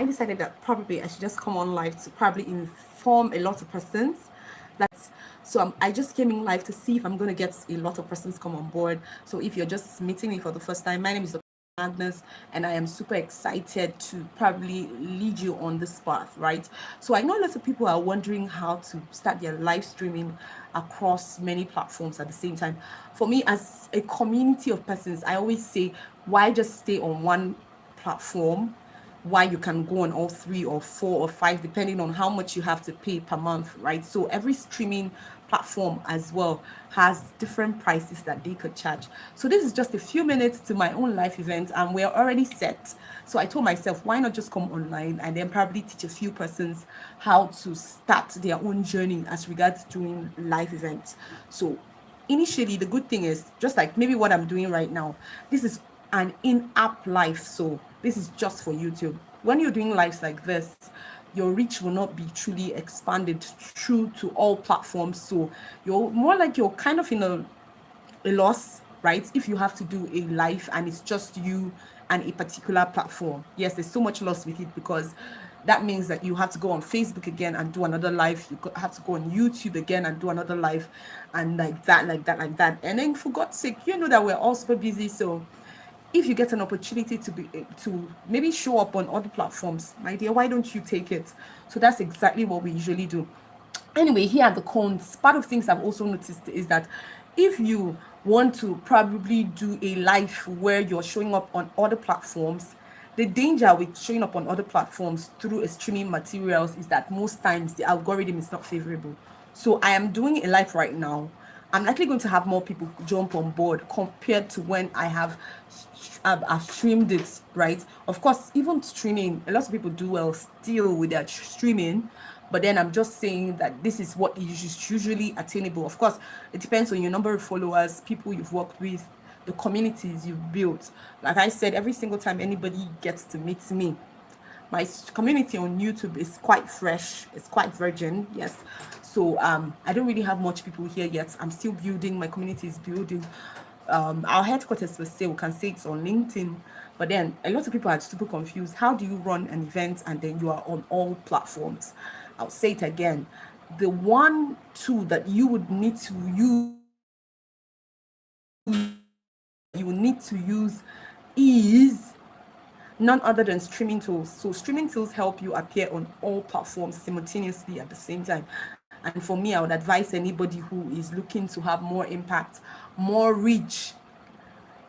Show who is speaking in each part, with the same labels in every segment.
Speaker 1: I decided that probably I should just come on live to probably inform a lot of persons. That's so I just came in live to see if I'm going to get a lot of persons come on board. So if you're just meeting me for the first time, my name is Dr. Agnes, and I am super excited to probably lead you on this path, right? So I know lots of people are wondering how to start their live streaming across many platforms at the same time. For me, as a community of persons, I always say, why just stay on one platform? Why you can go on all three or four or five, depending on how much you have to pay per month, right? So every streaming platform as well has different prices that they could charge. So this is just a few minutes to my own life event, and we're already set. So I told myself, why not just come online and then probably teach a few persons how to start their own journey as regards doing live events. So initially, the good thing is just like maybe what I'm doing right now, this is an in-app live, so this is just for YouTube. When you're doing lives like this, your reach will not be truly expanded through to all platforms, so you're more like you're kind of in a loss, right? If you have to do a live and it's just you and a particular platform. Yes, there's so much loss with it, because that means that you have to go on Facebook again and do another live. Have to go on YouTube again and do another live, and like that, like that, like that. And then for God's sake, you know that we're all super busy. So if you get an opportunity to maybe show up on other platforms, my dear, why don't you take it? So that's exactly what we usually do. Anyway, here are the cons. Part of things I've also noticed is that if you want to probably do a live where you're showing up on other platforms, the danger with showing up on other platforms through a streaming materials is that most times the algorithm is not favorable. So I am doing a live right now. I'm likely going to have more people jump on board compared to when I've streamed it, right? Of course, even streaming, a lot of people do well still with their streaming, but then I'm just saying that this is what is usually attainable. Of course, it depends on your number of followers, people you've worked with, the communities you've built. Like I said, every single time anybody gets to meet me, my community on YouTube is quite fresh, it's quite virgin, yes. So I don't really have much people here yet. I'm still building, my community is building. Our headquarters for sale, we can say it's on LinkedIn, but then a lot of people are super confused. How do you run an event and then you are on all platforms? I'll say it again. The one tool that you would need to use is none other than streaming tools. So streaming tools help you appear on all platforms simultaneously at the same time. And for me, I would advise anybody who is looking to have more impact, more reach,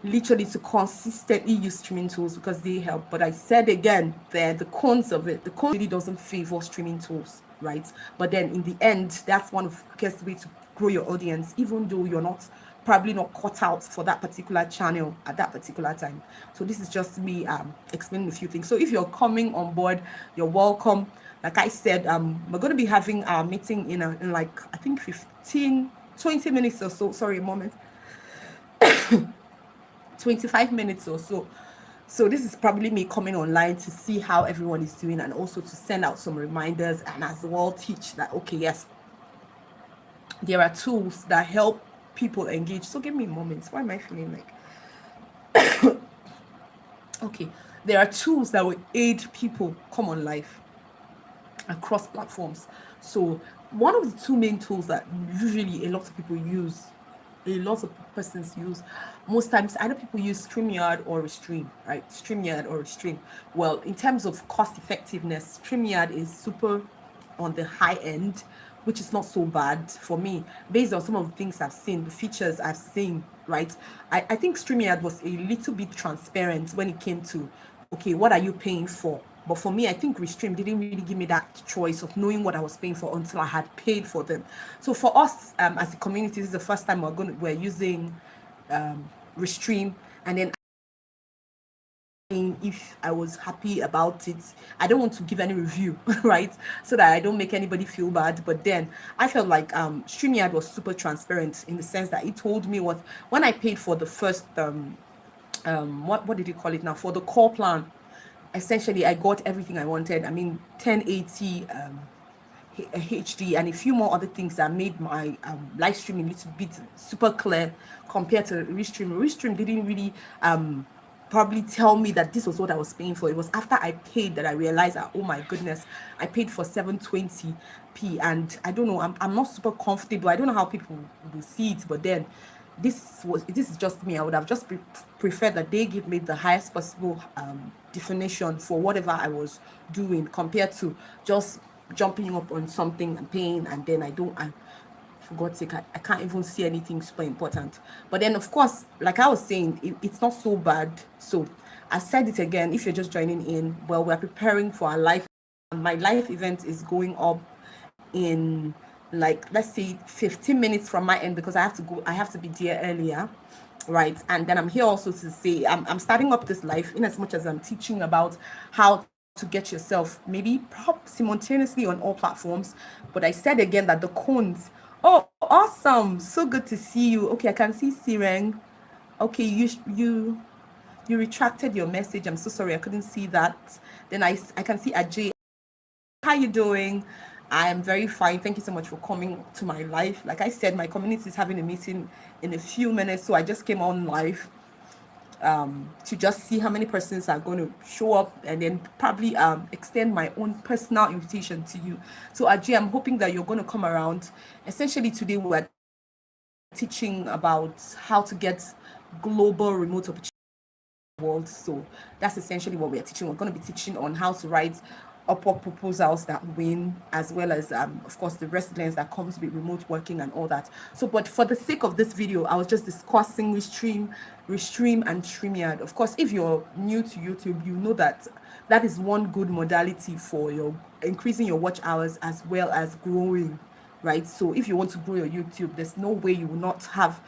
Speaker 1: literally to consistently use streaming tools, because they help. But I said again, the cons of it. The cons really doesn't favor streaming tools, right? But then in the end, that's one of the quickest way to grow your audience, even though you're not probably not cut out for that particular channel at that particular time. So this is just me explaining a few things. So if you're coming on board, you're welcome. Like I said, we're going to be having our meeting in like I think 15, 20 minutes or so. Sorry, a moment. 25 minutes or so. So this is probably me coming online to see how everyone is doing, and also to send out some reminders, and as well teach that, okay, yes, there are tools that help people engage. So give me a moment. Why am I feeling like okay, there are tools that will aid people come on live across platforms. So one of the two main tools that usually a lot of people use, a lot of persons use, most times either people use StreamYard or Restream, right? StreamYard or Restream. Well, in terms of cost effectiveness, StreamYard is super on the high end, which is not so bad for me based on some of the things I've seen, the features I've seen, right? I think StreamYard was a little bit transparent when it came to, okay, what are you paying for? But for me, I think Restream didn't really give me that choice of knowing what I was paying for until I had paid for them. So for us, as a community, this is the first time we're using Restream, and then if I was happy about it. I don't want to give any review, right? So that I don't make anybody feel bad. But then I felt like StreamYard was super transparent in the sense that it told me what, when I paid for the first what did you call it now, for the core plan, essentially I got everything I wanted. I mean 1080 HD and a few more other things that made my live streaming a little bit super clear compared to Restream. Restream didn't really probably tell me that this was what I was paying for. It was after I paid that I realized that, oh my goodness, I paid for 720p. And I don't know, I'm not super comfortable. I don't know how people will see it, but then this is just me. I would have just preferred that they give me the highest possible definition for whatever I was doing, compared to just jumping up on something and paying, and then I for God's sake, I can't even see anything super important. But then, of course, like I was saying, it's not so bad. So I said it again. If you're just joining in, well, we're preparing for our life. My life event is going up in, like, let's say 15 minutes from my end, because I have to be there earlier, right? And then I'm here also to say I'm starting up this life in as much as I'm teaching about how to get yourself maybe simultaneously on all platforms. But I said again that the cones, oh, awesome, so good to see you. Okay, I can see Sireng. Okay, you retracted your message. I'm so sorry, I couldn't see that. Then I can see Ajay. How you doing? I am very fine. Thank you so much for coming to my live. Like I said, my community is having a meeting in a few minutes, so I just came on live to just see how many persons are going to show up, and then probably extend my own personal invitation to you. So Ajay, I'm hoping that you're going to come around. Essentially today we're teaching about how to get global remote opportunities world. So that's essentially what we're teaching. We're going to be teaching on how to write Upwork proposals that win, as well as of course the resilience that comes with remote working and all that. So but for the sake of this video, I was just discussing Restream and StreamYard. Of course, if you're new to YouTube, you know that that is one good modality for your increasing your watch hours as well as growing, right? So if you want to grow your YouTube, there's no way you will not have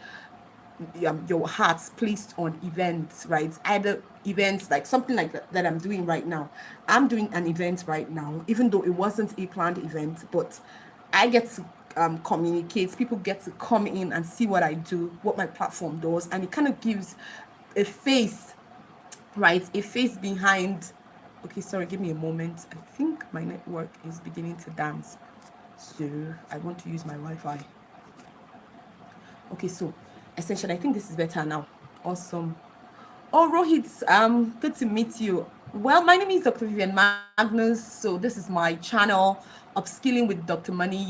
Speaker 1: your hearts placed on events, right? Either events like something like that I'm doing right now. I'm doing an event right now, even though it wasn't a planned event, but I get to communicate. People get to come in and see what I do, what my platform does, and it kind of gives a face, right? A face behind. Okay, sorry, give me a moment. I think my network is beginning to dance, so I want to use my Wi-Fi. Okay, so essentially, I think this is better now. Awesome. Oh, Rohit, good to meet you. Well, my name is Dr. Vivian Magnus. So this is my channel, Upskilling with Dr. Money.